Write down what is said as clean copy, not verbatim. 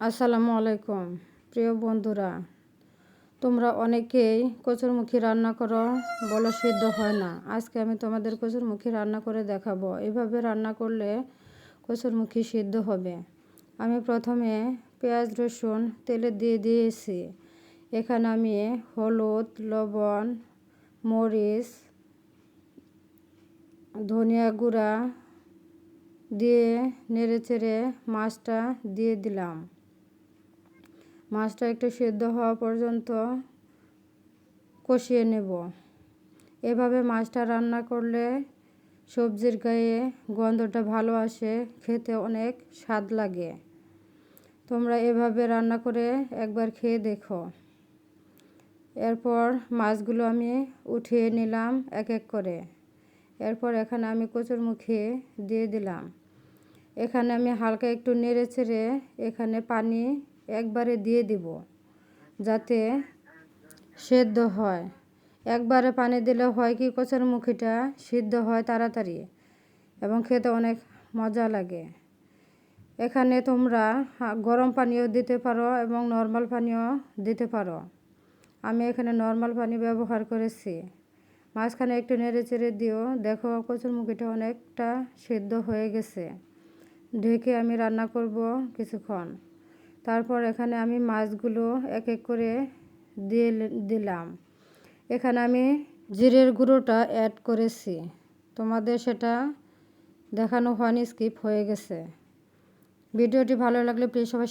আসসালামু আলাইকুম প্রিয় বন্ধুরা, তোমরা অনেকেই কচুরমুখী রান্না করো, বলো সিদ্ধ হয় না। আজকে আমি তোমাদের কচুরমুখী রান্না করে দেখাবো। এভাবে রান্না করলে কচুরমুখী সিদ্ধ হবে। আমি প্রথমে পেঁয়াজ রসুন তেলে দিয়ে দিয়েছি। এখানে আমি হলুদ, লবণ, মরিচ, ধনিয়া গুঁড়া দিয়ে নেড়েচেড়ে মাছটা দিয়ে দিলাম। মাছটা একটু সিদ্ধ হওয়া পর্যন্ত কষিয়ে নেব। এভাবে মাছটা রান্না করলে সবজির গায়ে গন্ধটা ভালো আসে, খেতে অনেক স্বাদ লাগে। তোমরা এভাবে রান্না করে একবার খেয়ে দেখো। এরপর মাছগুলো আমি উঠিয়ে নিলাম এক এক করে। এরপর এখানে আমি কচুরমুখী দিয়ে দিলাম। এখানে আমি হালকা একটু নেড়ে চেড়ে এখানে পানি একবারে দিয়ে দিব, যাতে সেদ্ধ হয়। একবারে পানি দিলে হয় কি, কচুরমুখীটা সিদ্ধ হয় তাড়াতাড়ি এবং খেতে অনেক মজা লাগে। এখানে তোমরা গরম পানিও দিতে পারো এবং নর্মাল পানিও দিতে পারো। আমি এখানে নর্মাল পানি ব্যবহার করেছি। মাঝখানে একটু নেড়ে চেড়ে দিও। দেখো কচুরমুখীটা অনেকটা সিদ্ধ হয়ে গেছে। ঢেকে আমি রান্না করব কিছুক্ষণ। তারপর এখানে আমি মাছগুলো এক এক করে দিয়ে দিলাম। এখানে আমি জিরের গুঁড়োটা অ্যাড করেছি। তোমাদের সেটা দেখানো হয়নি, স্কিপ হয়ে গেছে। ভিডিওটি ভালো লাগলে প্লিজ সবাই